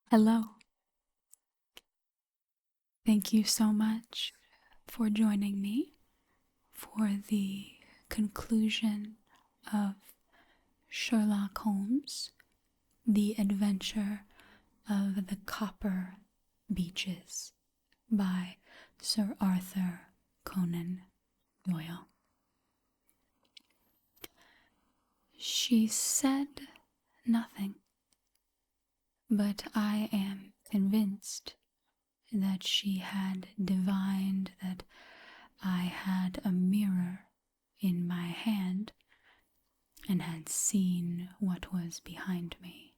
Hello. Thank you so much for joining me for the conclusion of Sherlock Holmes, The Adventure of the Copper Beeches by Sir Arthur Conan Doyle. She said nothing, but I am convinced that she had divined that I had a mirror in my hand and had seen what was behind me.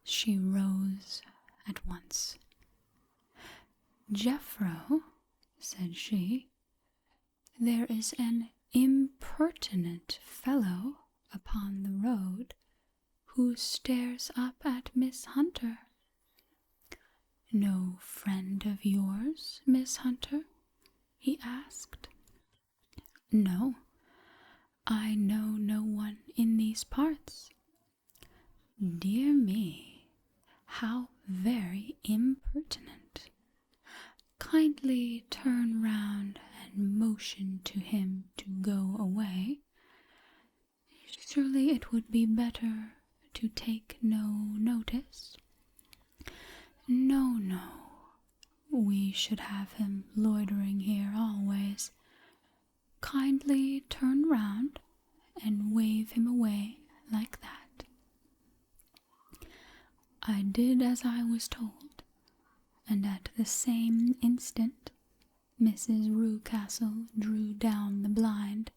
She rose at once. "Jeffro," said she, "there is an impertinent fellow upon the road who stares up at Miss Hunter." "No friend of yours, Miss Hunter?" he asked. "No, I know no one in these parts." "Dear me, how very impertinent. Kindly turn round and motion to him to go away. Surely it would be better to take no notice." No, we should have him loitering here always. Kindly turn round and wave him away like that." I did as I was told, and at the same instant Mrs. Rucastle drew down the blind.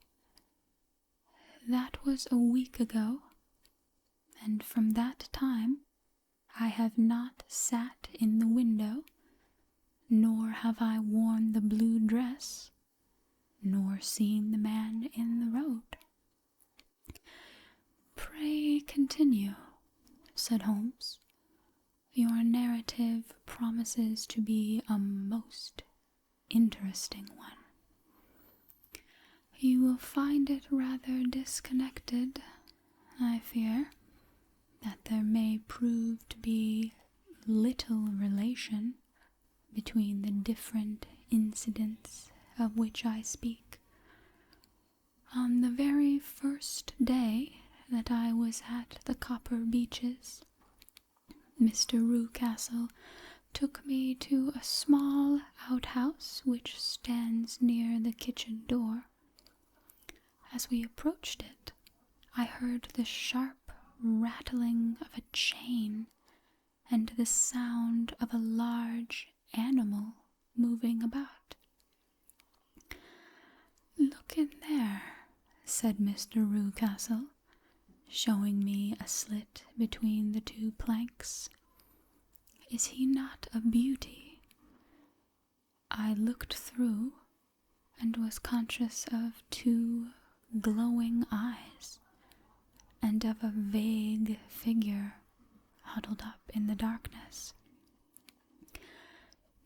That was a week ago, and from that time I have not sat in the window, nor have I worn the blue dress, nor seen the man in the road. "Pray continue," said Holmes. "Your narrative promises to be a most interesting one." "You will find it rather disconnected, I fear, that there may prove to be little relation between the different incidents of which I speak. On the very first day that I was at the Copper Beeches, Mr. Rucastle took me to a small outhouse which stands near the kitchen door. As we approached it, I heard the sharp rattling of a chain and the sound of a large animal moving about. "Look in there," said Mr. Rucastle, showing me a slit between the two planks. "Is he not a beauty?" I looked through and was conscious of two glowing eyes and of a vague figure huddled up in the darkness.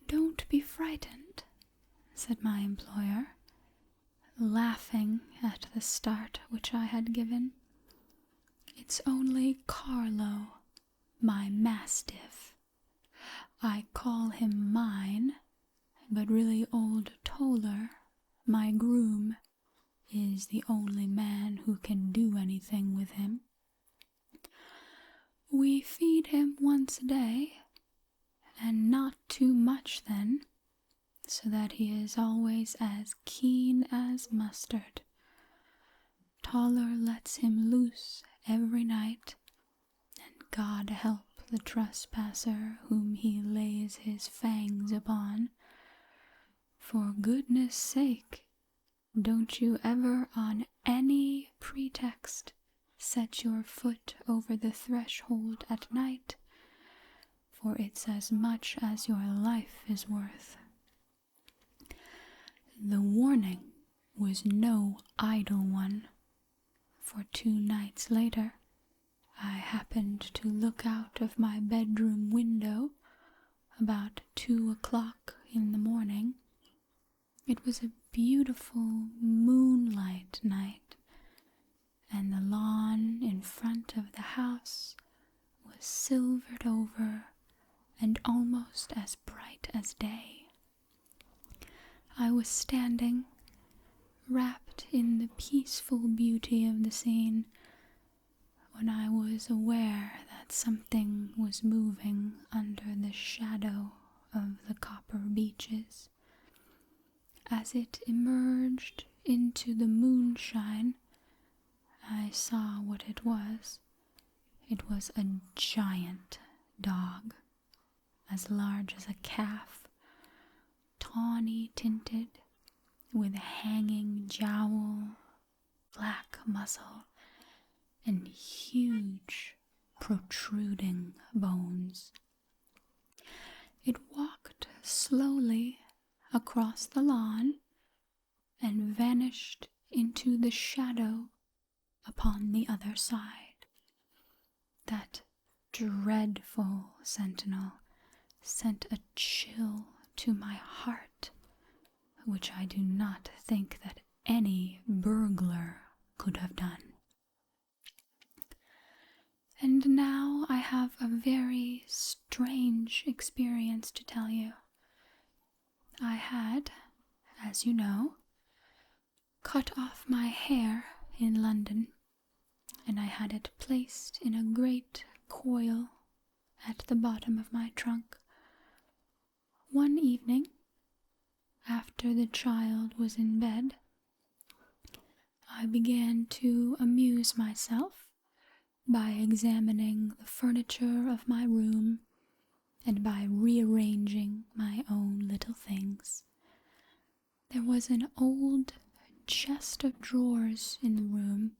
"Don't be frightened," said my employer, laughing at the start which I had given. "It's only Carlo, my mastiff. I call him mine, but really old Toller, my groom, is the only man who can do anything with him. We feed him once a day, and not too much then, so that he is always as keen as mustard. Toller lets him loose every night, and God help the trespasser whom he lays his fangs upon. For goodness' sake, don't you ever on any pretext set your foot over the threshold at night, for it's as much as your life is worth." The warning was no idle one, for 2 nights later I happened to look out of my bedroom window about 2 o'clock in the morning. It was a beautiful moonlight night, and the lawn in front of the house was silvered over and almost as bright as day. I was standing, wrapped in the peaceful beauty of the scene, when I was aware that something was moving under the shadow of the copper beeches. As it emerged into the moonshine, I saw what it was. It was a giant dog, as large as a calf, tawny tinted, with a hanging jowl, black muzzle, and huge, protruding bones. It walked slowly across the lawn and vanished into the shadow upon the other side. That dreadful sentinel sent a chill to my heart, which I do not think that any burglar could have done. And now I have a very strange experience to tell you. I had, as you know, cut off my hair in London, and I had it placed in a great coil at the bottom of my trunk. One evening, after the child was in bed, I began to amuse myself by examining the furniture of my room and by rearranging my own little things. There was an old chest of drawers in the room,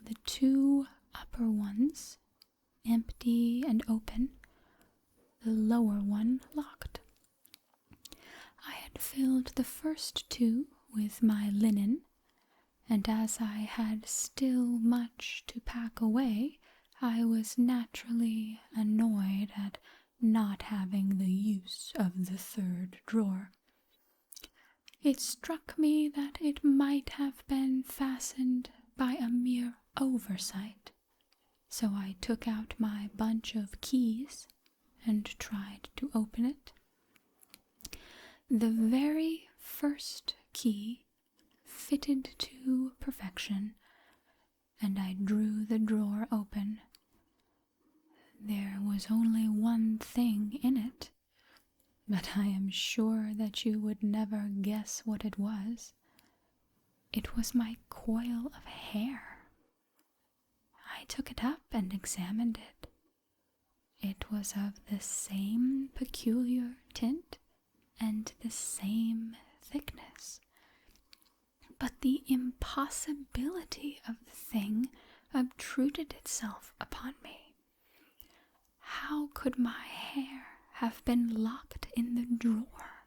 the two upper ones empty and open, the lower one locked. I had filled the first two with my linen, and as I had still much to pack away, I was naturally annoyed at not having the use of the third drawer. It struck me that it might have been fastened by a mere oversight, so I took out my bunch of keys and tried to open it. The very first key fitted to perfection, and I drew the drawer open. There was only one thing in it, but I am sure that you would never guess what it was. It was my coil of hair. I took it up and examined it. It was of the same peculiar tint and the same thickness. But the impossibility of the thing obtruded itself upon me. How could my hair have been locked in the drawer?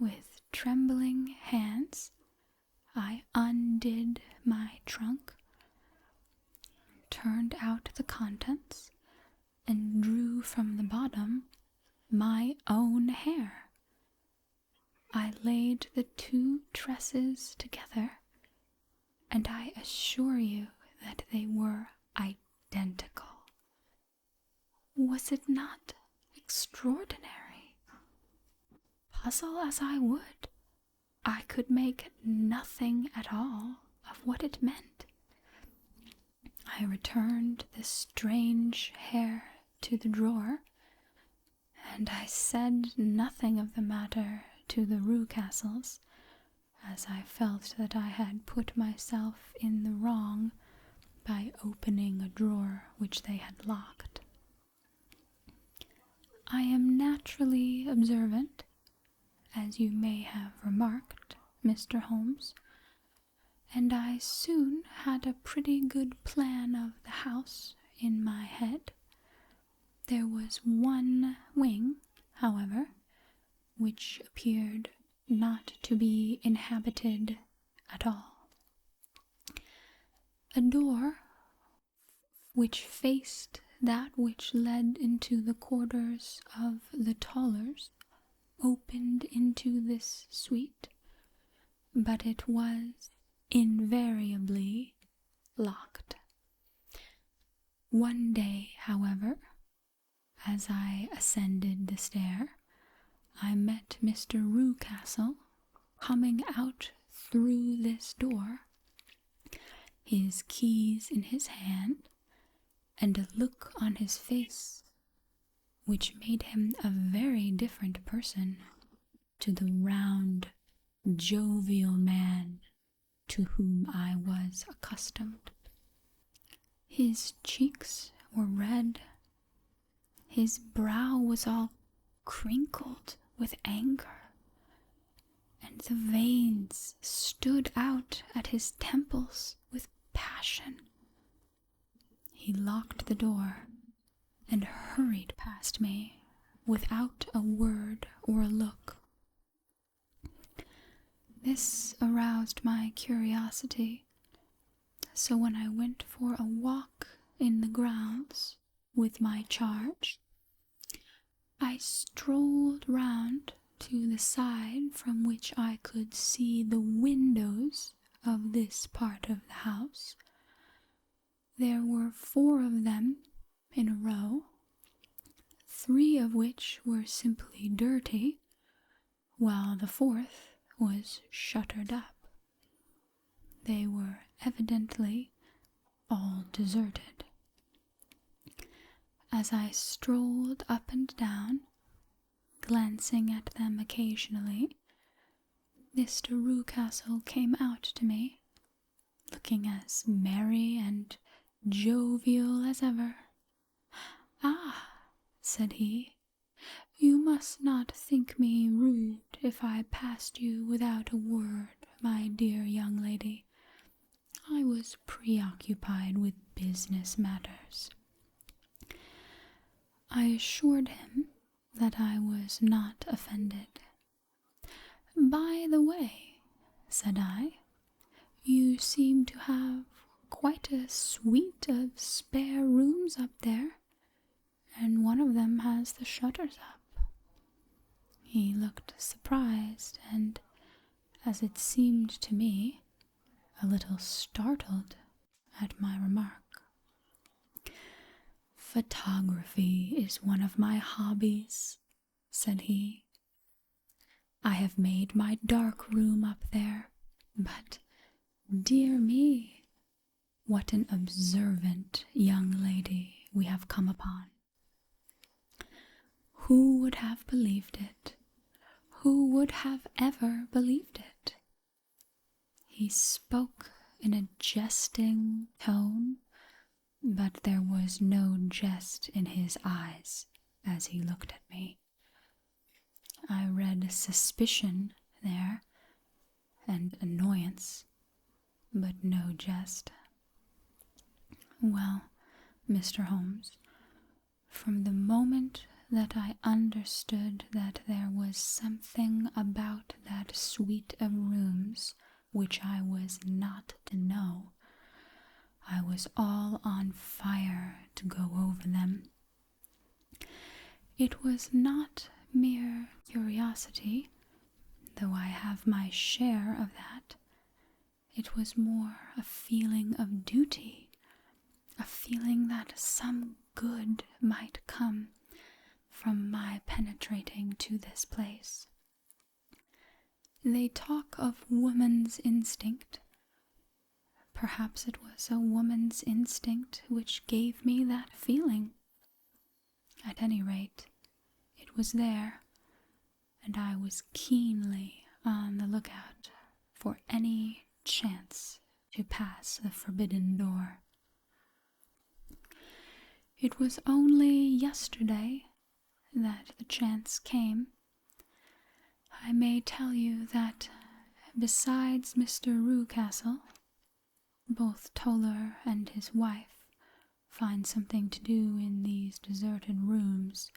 With trembling hands, I undid my trunk, turned out the contents, and drew from the bottom my own hair. I laid the two tresses together, and I assure you that they were identical. Was it not extraordinary? Puzzle as I would, I could make nothing at all of what it meant. I returned the strange hair to the drawer, and I said nothing of the matter to the Rucastles, as I felt that I had put myself in the wrong by opening a drawer which they had locked. I am naturally observant, as you may have remarked, Mr. Holmes, and I soon had a pretty good plan of the house in my head. There was one wing, however, which appeared not to be inhabited at all. A door which faced that which led into the quarters of the Tollers opened into this suite, but it was invariably locked. One day, however, as I ascended the stair, I met Mr. Rucastle coming out through this door, his keys in his hand, and a look on his face which made him a very different person to the round, jovial man to whom I was accustomed. His cheeks were red, his brow was all crinkled with anger, and the veins stood out at his temples with passion. He locked the door and hurried past me without a word or a look. This aroused my curiosity, so when I went for a walk in the grounds with my charge, I strolled round to the side from which I could see the windows of this part of the house. There were 4 of them in a row, 3 of which were simply dirty, while the 4th was shuttered up. They were evidently all deserted. As I strolled up and down, glancing at them occasionally, Mr. Rucastle came out to me, looking as merry and jovial as ever. "Ah," said he, "you must not think me rude if I passed you without a word, my dear young lady. I was preoccupied with business matters." I assured him that I was not offended. "By the way," said I, "you seem to have quite a suite of spare rooms up there, and one of them has the shutters up." He looked surprised and, as it seemed to me, a little startled at my remark. "Photography is one of my hobbies," said he. "I have made my dark room up there, but, dear me, what an observant young lady we have come upon. Who would have believed it? Who would have ever believed it?" He spoke in a jesting tone, but there was no jest in his eyes as he looked at me. I read suspicion there and annoyance, but no jest. "Well, Mr. Holmes, from the moment that I understood that there was something about that suite of rooms which I was not to know, I was all on fire to go over them. It was not mere curiosity, though I have my share of that. It was more a feeling of duty, a feeling that some good might come from my penetrating to this place. They talk of woman's instinct. Perhaps it was a woman's instinct which gave me that feeling. At any rate, it was there, and I was keenly on the lookout for any chance to pass the forbidden door. It was only yesterday that the chance came. I may tell you that, besides Mr. Rucastle, both Toller and his wife find something to do in these deserted rooms,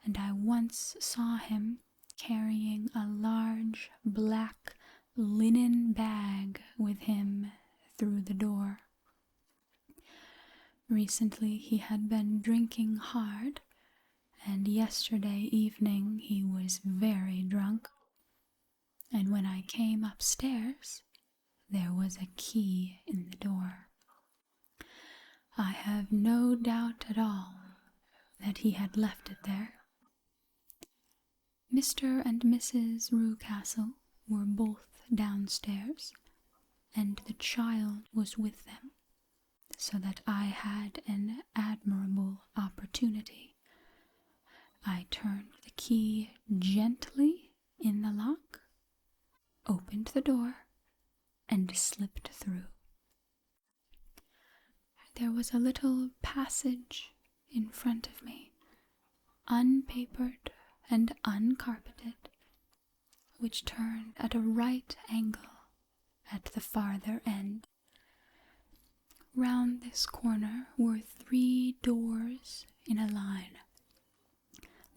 and I once saw him carrying a large black linen bag with him through the door. Recently he had been drinking hard, and yesterday evening he was very drunk, and when I came upstairs there was a key in the door. I have no doubt at all that he had left it there. Mr. and Mrs. Rucastle were both downstairs, and the child was with them, so that I had an admirable opportunity. I turned the key gently in the lock, opened the door, and slipped through. There was a little passage in front of me, unpapered and uncarpeted, which turned at a right angle at the farther end. Round this corner were 3 doors in a line,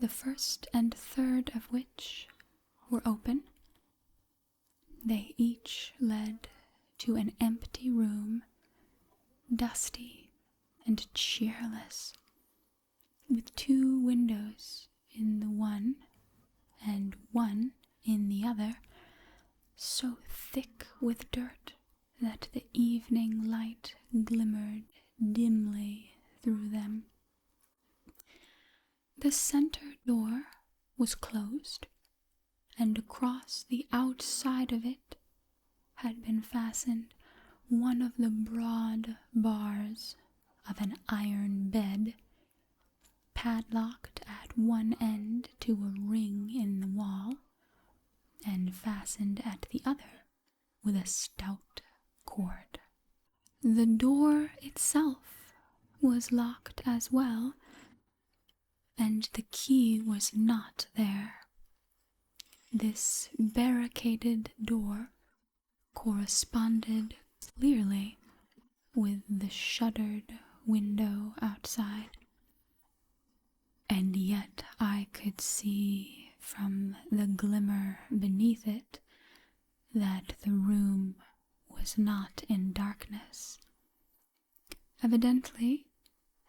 the first and third of which were open. They each led to an empty room, dusty and cheerless, with 2 windows in the one and one in the other, so thick with dirt that the evening light glimmered dimly through them. The center door was closed, and across the outside of it had been fastened one of the broad bars of an iron bed, padlocked at one end to a ring in the wall, and fastened at the other with a stout cord. The door itself was locked as well, and the key was not there. This barricaded door corresponded clearly with the shuttered window outside, and yet I could see from the glimmer beneath it that the room was not in darkness. Evidently,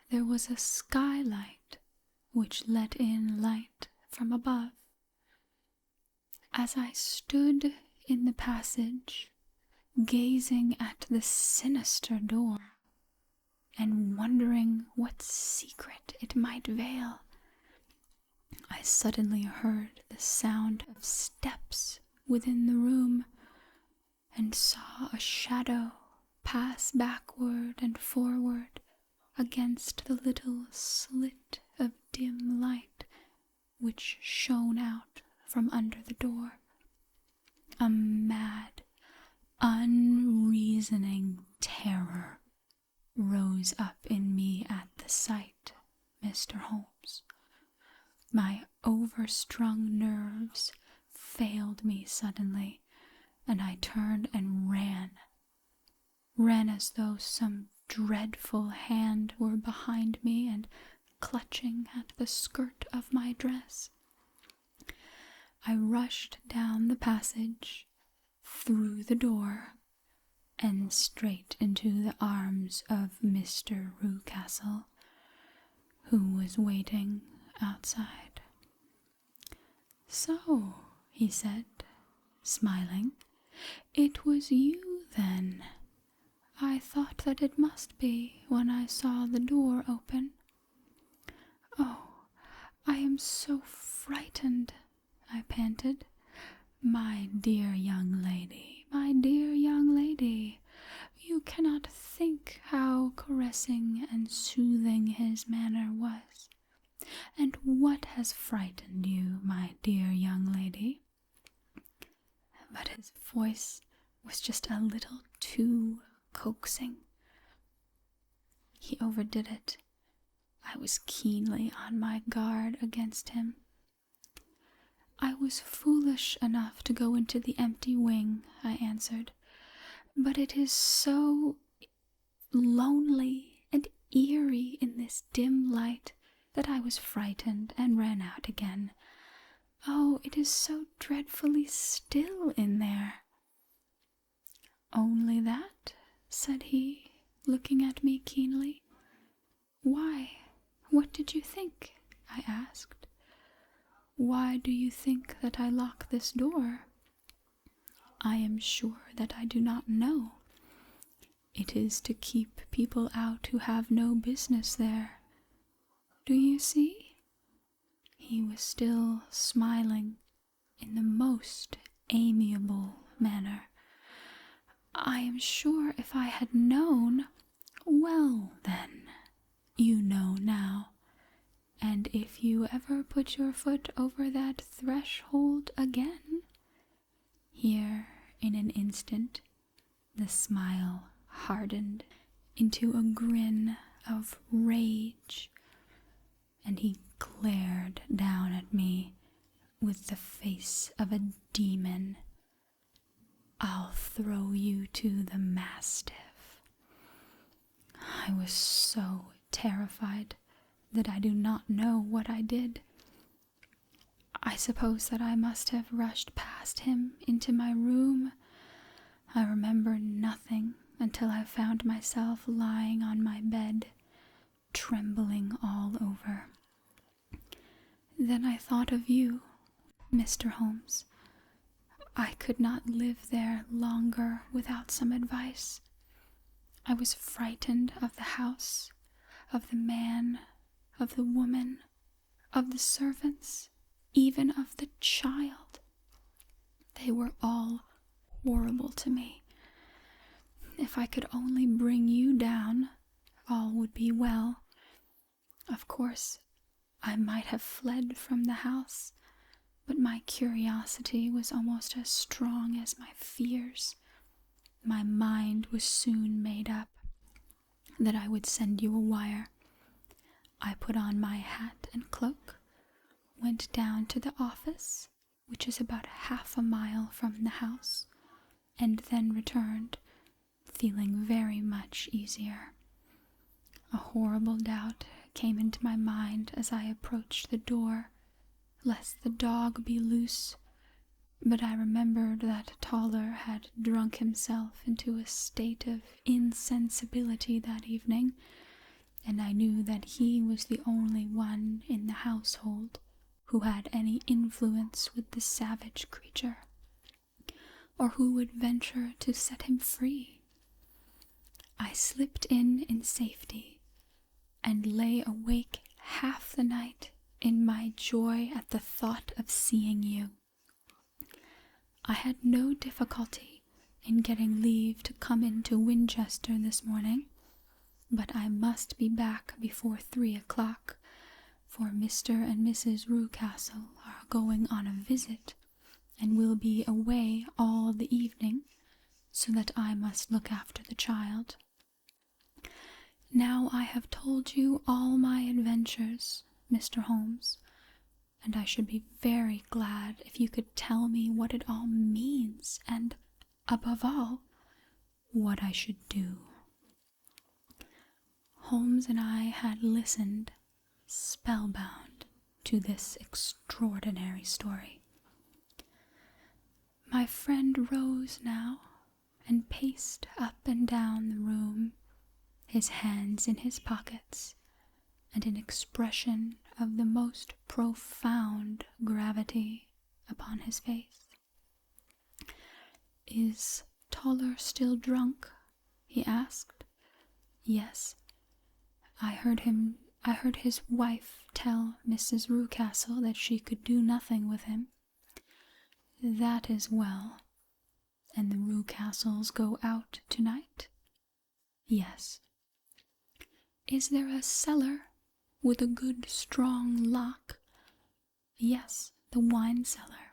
there was a skylight which let in light from above. As I stood in the passage, gazing at the sinister door, and wondering what secret it might veil, I suddenly heard the sound of steps within the room, and saw a shadow pass backward and forward against the little slit of dim light which shone out from under the door. A mad, unreasoning terror rose up in me at the sight, Mr. Holmes. My overstrung nerves failed me suddenly, and I turned and ran as though some dreadful hand were behind me and clutching at the skirt of my dress. I rushed down the passage, through the door, and straight into the arms of Mr. Rucastle, who was waiting outside. "So," he said, smiling, "it was you, then? I thought that it must be when I saw the door open. Oh, I am so frightened," I panted. "My dear young lady, my dear young lady, you cannot think how caressing and soothing his manner was. And what has frightened you, my dear young lady?" But his voice was just a little too coaxing. He overdid it. I was keenly on my guard against him. "I was foolish enough to go into the empty wing," I answered, "but it is so lonely and eerie in this dim light that I was frightened and ran out again. Oh, it is so dreadfully still in there." "Only that?" said he, looking at me keenly. "Why, what did you think?" I asked. "Why do you think that I lock this door?" "I am sure that I do not know. It is to keep people out who have no business there. Do you see?" He was still smiling in the most amiable manner. "I am sure if I had known—" "Well, then, you know now. And if you ever put your foot over that threshold again—" Here, in an instant, the smile hardened into a grin of rage, and he glared down at me with the face of a demon. "I'll throw you to the mastiff." I was so terrified that I do not know what I did. I suppose that I must have rushed past him into my room. I remember nothing until I found myself lying on my bed, trembling all over. Then I thought of you, Mr. Holmes. I could not live there longer without some advice. I was frightened of the house, of the man, of the woman, of the servants, even of the child. They were all horrible to me. If I could only bring you down, all would be well. Of course, I might have fled from the house, but my curiosity was almost as strong as my fears. My mind was soon made up that I would send you a wire. I put on my hat and cloak, went down to the office, which is about half a mile from the house, and then returned, feeling very much easier. A horrible doubt came into my mind as I approached the door, lest the dog be loose, but I remembered that Toller had drunk himself into a state of insensibility that evening, and I knew that he was the only one in the household who had any influence with the savage creature, or who would venture to set him free. I slipped in safety, and lay awake half the night in my joy at the thought of seeing you. I had no difficulty in getting leave to come into Winchester this morning, but I must be back before 3 o'clock, for Mr. and Mrs. Rucastle are going on a visit, and will be away all the evening, so that I must look after the child. Now I have told you all my adventures, Mr. Holmes, and I should be very glad if you could tell me what it all means, and, above all, what I should do. Holmes and I had listened, spellbound, to this extraordinary story. My friend rose now, and paced up and down the room, his hands in his pockets, and an expression of the most profound gravity upon his face. "Is Toller still drunk?" he asked. "Yes. I heard his wife tell Mrs. Rucastle that she could do nothing with him." "That is well. And the Rucastles go out tonight?" "Yes." "Is there a cellar with a good strong lock?" "Yes, the wine cellar."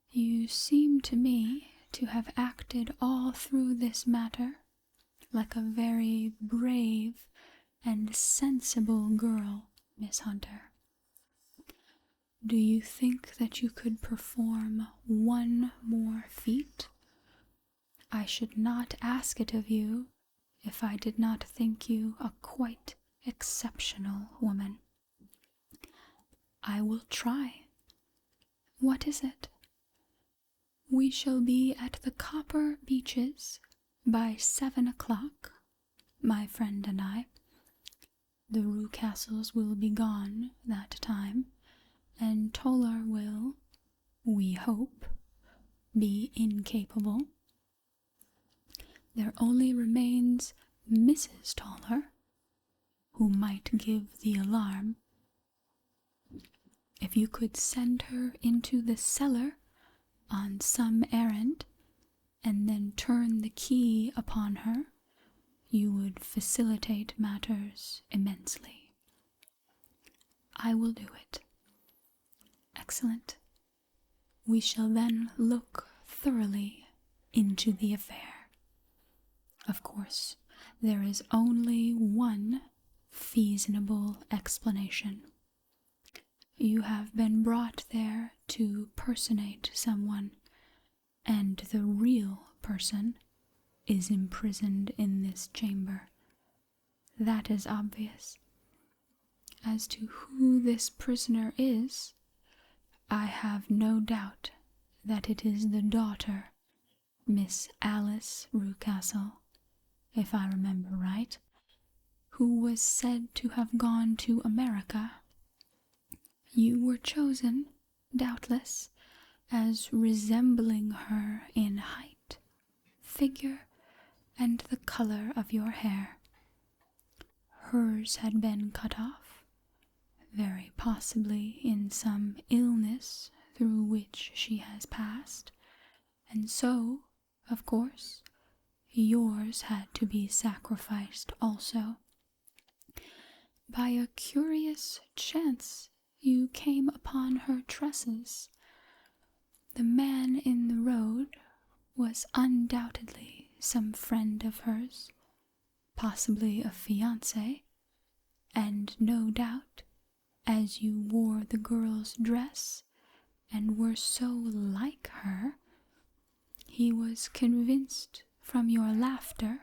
"You seem to me to have acted all through this matter like a very brave and sensible girl, Miss Hunter. Do you think that you could perform one more feat? I should not ask it of you if I did not think you a quite exceptional woman." "I will try. What is it?" "We shall be at the Copper Beeches by 7 o'clock, my friend and I. The Rucastles will be gone that time, and Toller will, we hope, be incapable." there only remains Mrs. Toller, who might give the alarm. If you could send her into the cellar on some errand, and then turn the key upon her, you would facilitate matters immensely. I will do it. Excellent. We shall then look thoroughly into the affair. Of course, there is only one feasible explanation. You have been brought there to personate someone, and the real person is imprisoned in this chamber. That is obvious. As to who this prisoner is, I have no doubt that it is the daughter, Miss Alice Rucastle, if I remember right, who was said to have gone to America. You were chosen, doubtless, as resembling her in height, figure, and the color of your hair. Hers had been cut off, very possibly in some illness through which she has passed, and so, of course, yours had to be sacrificed also. By a curious chance, you came upon her tresses. The man in the road was undoubtedly some friend of hers, possibly a fiancé, and no doubt, as you wore the girl's dress and were so like her, he was convinced from your laughter,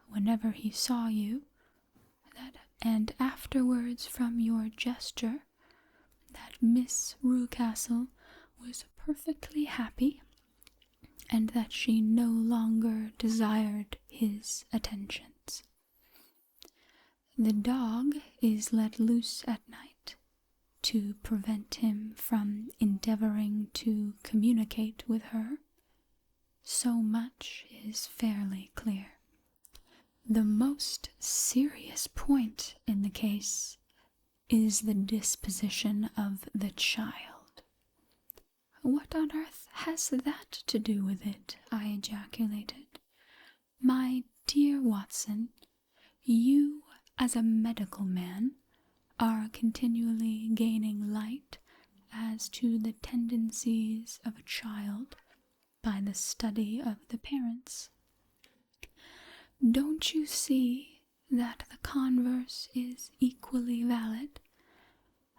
whenever he saw you, and afterwards from your gesture, that Miss Rucastle was perfectly happy, and that she no longer desired his attentions. The dog is let loose at night to prevent him from endeavoring to communicate with her. So much is fairly clear. The most serious point in the case is the disposition of the child. What on earth has that to do with it? I ejaculated. My dear Watson, you, as a medical man, are continually gaining light as to the tendencies of a child by the study of the parents. Don't you see that the converse is equally valid?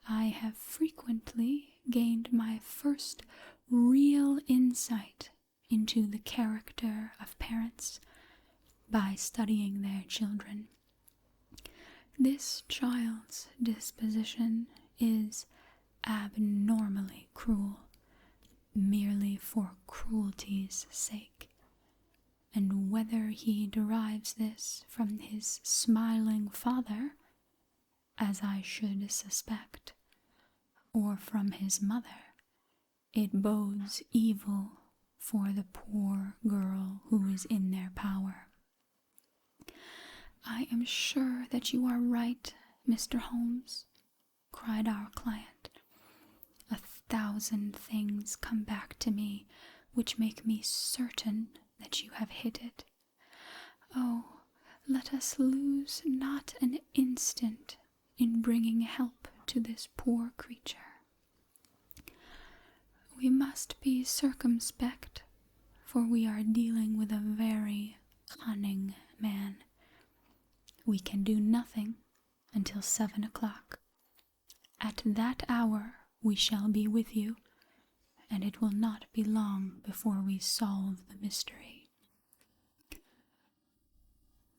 I have frequently gained my first real insight into the character of parents by studying their children. This child's disposition is abnormally cruel, merely for cruelty's sake, and whether he derives this from his smiling father, as I should suspect, or from his mother, it bodes evil for the poor girl who is in their power. I am sure that you are right, Mr. Holmes, cried our client. 1,000 things come back to me which make me certain that you have hit it. Oh, let us lose not an instant in bringing help to this poor creature. We must be circumspect, for we are dealing with a very cunning man. We can do nothing until 7 o'clock. At that hour we shall be with you, and it will not be long before we solve the mystery.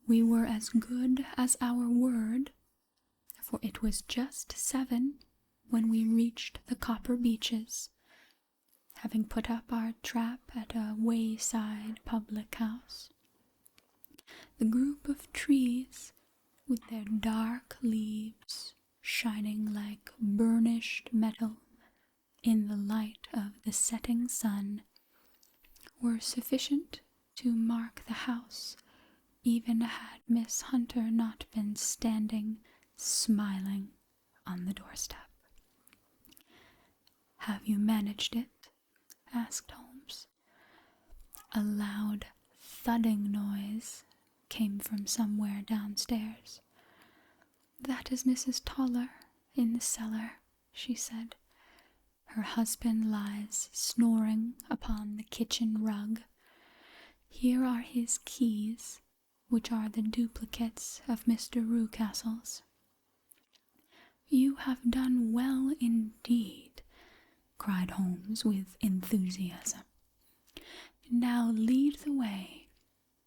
We were as good as our word, for it was just 7 when we reached the copper Beeches, having put up our trap at a wayside public house. The group of trees, with their dark leaves shining like burnished metal in the light of the setting sun, were sufficient to mark the house, even had Miss Hunter not been standing, smiling, on the doorstep. "Have you managed it?" asked Holmes. A loud thudding noise came from somewhere downstairs. "That is Mrs. Toller in the cellar," she said. "Her husband lies snoring upon the kitchen rug. Here are his keys, which are the duplicates of Mr. Rucastle's." "You have done well indeed," cried Holmes with enthusiasm. "Now lead the way,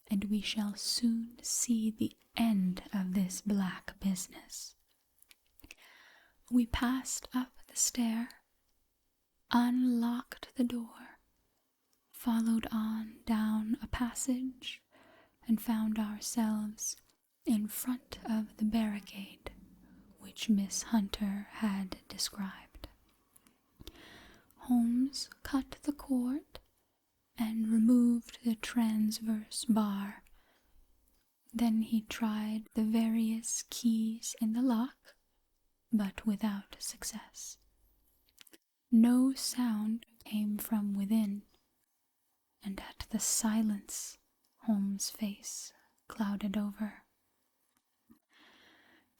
and we shall soon see the end of this black business." We passed up the stair, unlocked the door, followed on down a passage, and found ourselves in front of the barricade which Miss Hunter had described. Holmes cut the cord and removed the transverse bar. Then he tried the various keys in the lock, but without success. No sound came from within, and at the silence Holmes' face clouded over.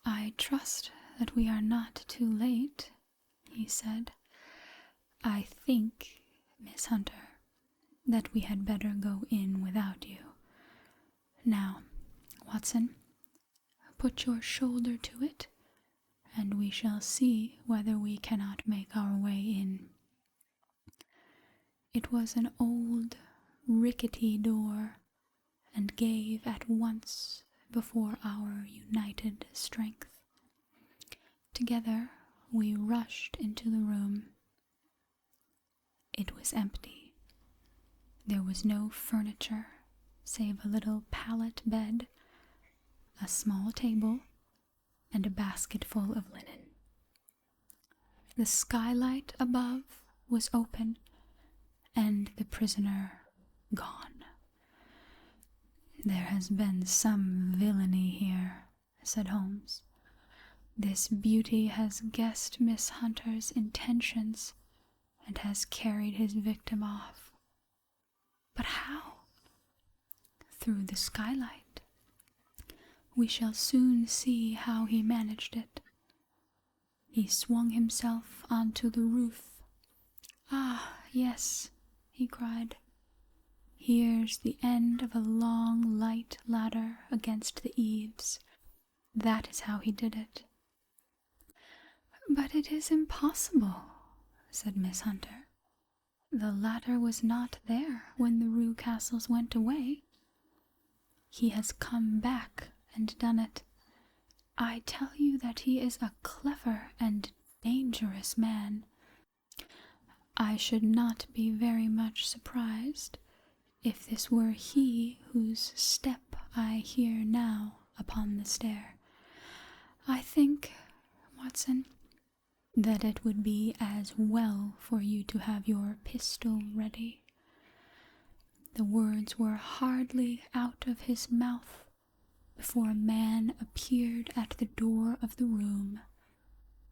"I trust that we are not too late," he said. "I think, Miss Hunter, that we had better go in without you. Now, Watson, put your shoulder to it, and we shall see whether we cannot make our way in." It was an old, rickety door, and gave at once before our united strength. Together we rushed into the room. It was empty. There was no furniture save a little pallet bed, a small table, and a basket full of linen. The skylight above was open, and the prisoner gone. "There has been some villainy here," said Holmes. "This beauty has guessed Miss Hunter's intentions and has carried his victim off." "But how?" "Through the skylight. We shall soon see how he managed it. He swung himself onto the roof. Ah, yes," he cried. "Here's the end of a long, light ladder against the eaves. That is how he did it." "But it is impossible," said Miss Hunter. "The ladder was not there when the Rucastles went away. He has come back and done it. I tell you that he is a clever and dangerous man. I should not be very much surprised if this were he whose step I hear now upon the stair. I think, Watson, that it would be as well for you to have your pistol ready." The words were hardly out of his mouth before a man appeared at the door of the room,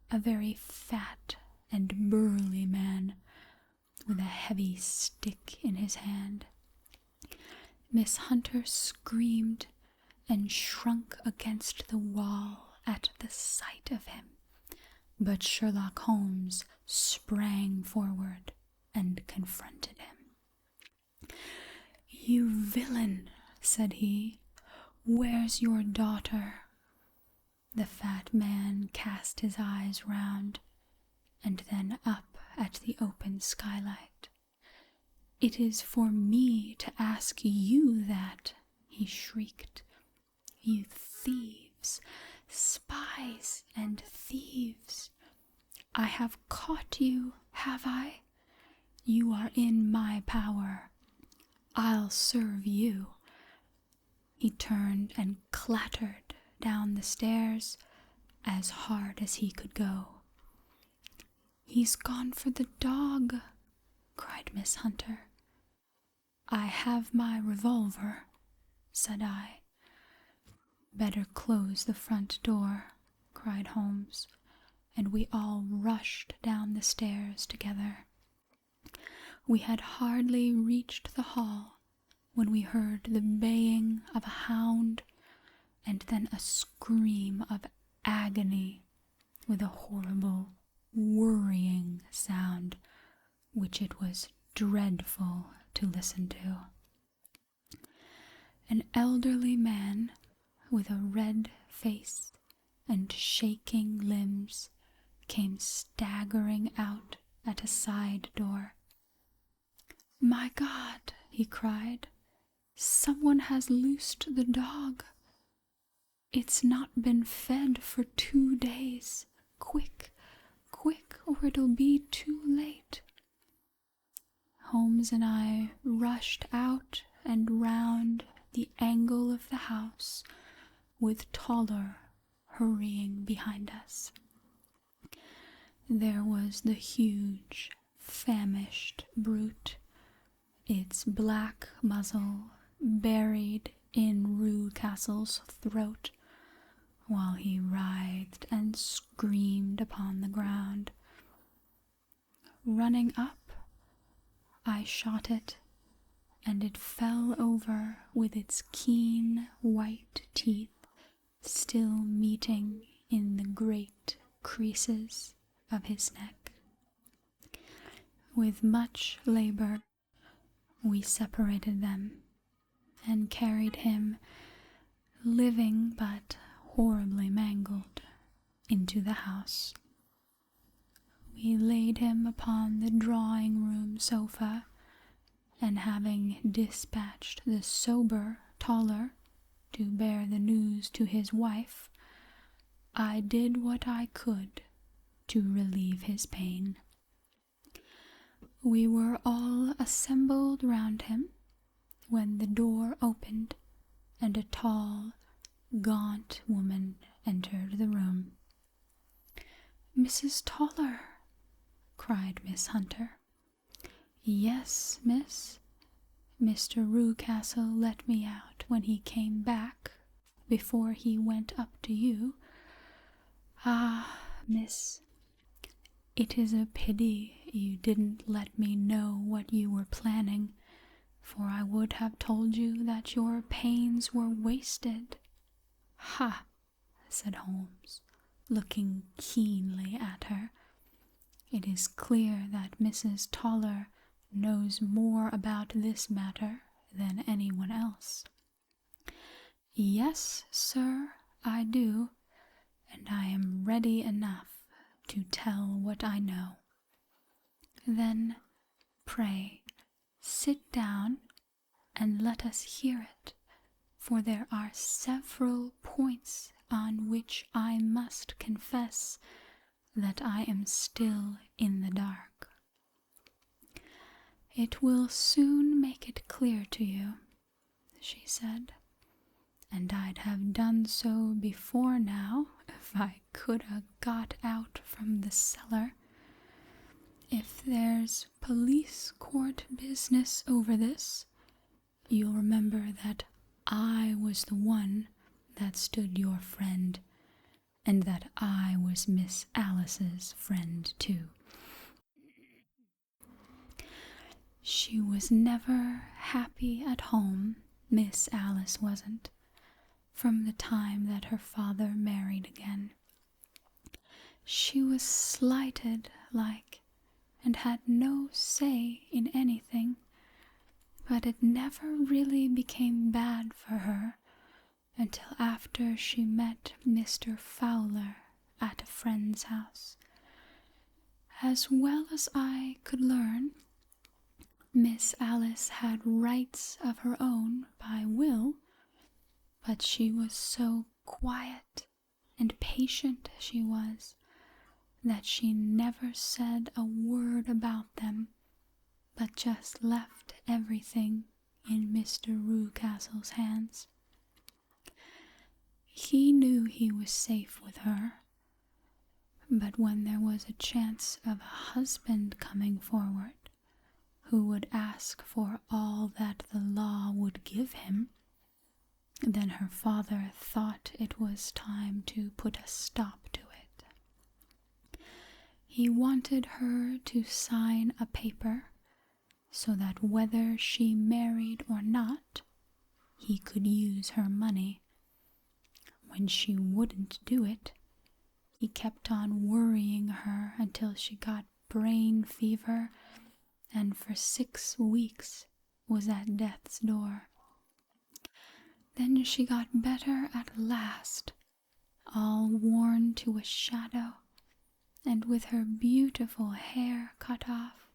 a very fat and burly man, with a heavy stick in his hand. Miss Hunter screamed and shrunk against the wall at the sight of him, but Sherlock Holmes sprang forward and confronted him. "You villain," said he, "where's your daughter?" The fat man cast his eyes round, and then up at the open skylight. "It is for me to ask you that," he shrieked. "You thieves, spies and thieves! I have caught you, have I? You are in my power. I'll serve you." He turned and clattered down the stairs as hard as he could go. "He's gone for the dog," cried Miss Hunter. "I have my revolver," said I. "Better close the front door," cried Holmes, and we all rushed down the stairs together. We had hardly reached the hall when we heard the baying of a hound and then a scream of agony with a horrible worrying sound which it was dreadful to listen to. An elderly man with a red face and shaking limbs came staggering out at a side door. "My God," he cried, "someone has loosed the dog. It's not been fed for 2 days. Quick, quick, or it'll be too late." Holmes and I rushed out and round the angle of the house, with Toller hurrying behind us. There was the huge, famished brute, its black muzzle buried in Rucastle's throat, while he writhed and screamed upon the ground. Running up, I shot it, and it fell over with its keen white teeth still meeting in the great creases of his neck. With much labor, we separated them and carried him, living but horribly mangled, into the house. We laid him upon the drawing-room sofa, and having dispatched the sober Toller to bear the news to his wife, I did what I could to relieve his pain. We were all assembled round him when the door opened and a tall, gaunt woman entered the room. "Mrs. Toller," cried Miss Hunter. "Yes, miss. Mr. Rucastle let me out when he came back, before he went up to you. Ah, miss, it is a pity you didn't let me know what you were planning, for I would have told you that your pains were wasted." "Ha!" said Holmes, looking keenly at her. "It is clear that Mrs. Toller knows more about this matter than anyone else." "Yes, sir, I do, and I am ready enough to tell what I know." "Then, pray, sit down and let us hear it, for there are several points on which I must confess that I am still in the dark." "It will soon make it clear to you," she said, "and I'd have done so before now if I could have got out from the cellar. If there's police court business over this, you'll remember that I was the one that stood your friend, and that I was Miss Alice's friend too. She was never happy at home, Miss Alice wasn't, from the time that her father married again. She was slighted like, and had no say in anything, but it never really became bad for her until after she met Mr. Fowler at a friend's house. As well as I could learn, Miss Alice had rights of her own by will, but she was so quiet and patient she was, that she never said a word about them, but just left everything in Mr. Rucastle's hands. He knew he was safe with her, but when there was a chance of a husband coming forward, who would ask for all that the law would give him, then her father thought it was time to put a stop to it. He wanted her to sign a paper so that whether she married or not, he could use her money. When she wouldn't do it, he kept on worrying her until she got brain fever and for 6 weeks was at death's door. Then she got better at last, all worn to a shadow, and with her beautiful hair cut off.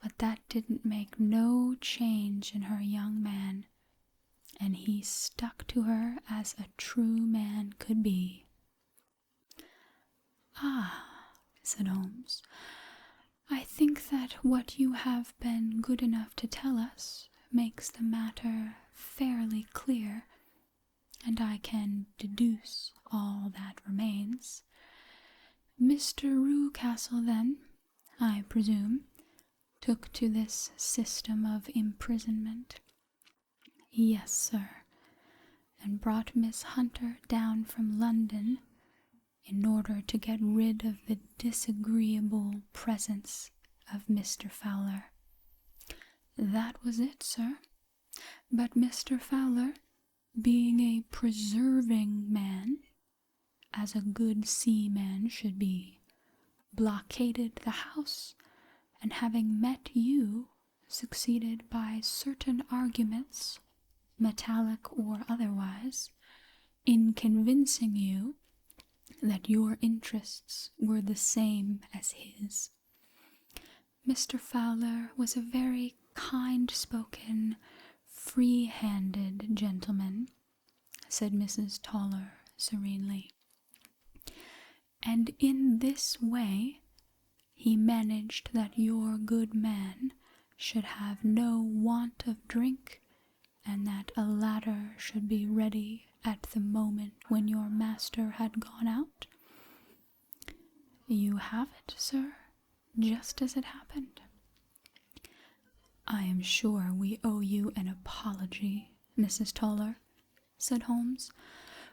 But that didn't make no change in her young man, and he stuck to her as a true man could be. "Ah," said Holmes, "I think that what you have been good enough to tell us makes the matter fairly clear, and I can deduce all that remains. Mr. Rucastle, then, I presume, took to this system of imprisonment?" "Yes, sir, and brought Miss Hunter down from London in order to get rid of the disagreeable presence of Mr. Fowler." "That was it, sir. But Mr. Fowler, being a preserving man, as a good seaman should be, blockaded the house, and having met you, succeeded by certain arguments, metallic or otherwise, in convincing you that your interests were the same as his. Mr. Fowler was a very kind-spoken, free-handed gentleman," said Mrs. Toller serenely, "and in this way he managed that your good man should have no want of drink, and that a ladder should be ready at the moment when your master had gone out?" "You have it, sir, just as it happened." "I am sure we owe you an apology, Mrs. Toller," said Holmes,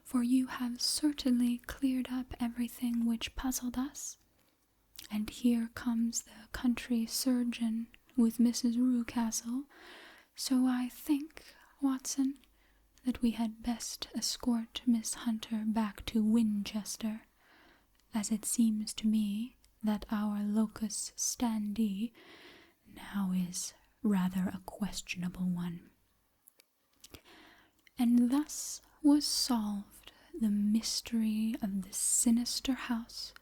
"for you have certainly cleared up everything which puzzled us. And here comes the country surgeon with Mrs. Rucastle, so I think, Watson, that we had best escort Miss Hunter back to Winchester, as it seems to me that our locus standi now is rather a questionable one." And thus was solved the mystery of the sinister house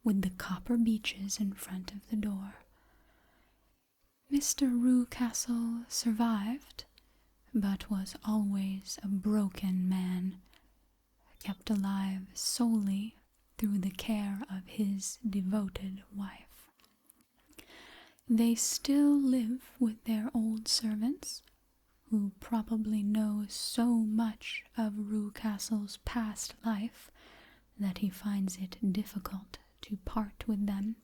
with the copper beeches in front of the door. Mr. Rucastle survived, but was always a broken man, kept alive solely through the care of his devoted wife. They still live with their old servants, who probably know so much of Rucastle's past life that he finds it difficult to part with them.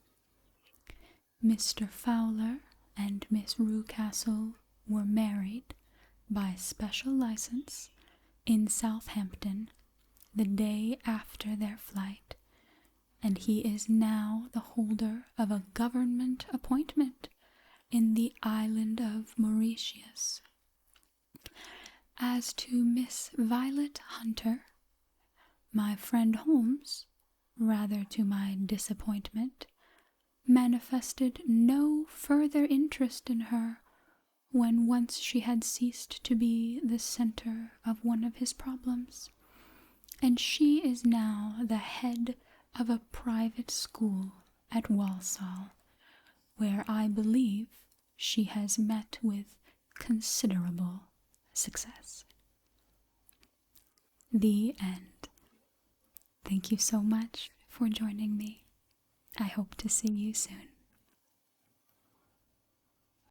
Mr. Fowler and Miss Rucastle were married by special license in Southampton the day after their flight, and he is now the holder of a government appointment in the island of Mauritius. As to Miss Violet Hunter, my friend Holmes, rather to my disappointment, manifested no further interest in her when once she had ceased to be the center of one of his problems, and she is now the head of a private school at Walsall, where I believe she has met with considerable success. The end. Thank you so much for joining me. I hope to see you soon.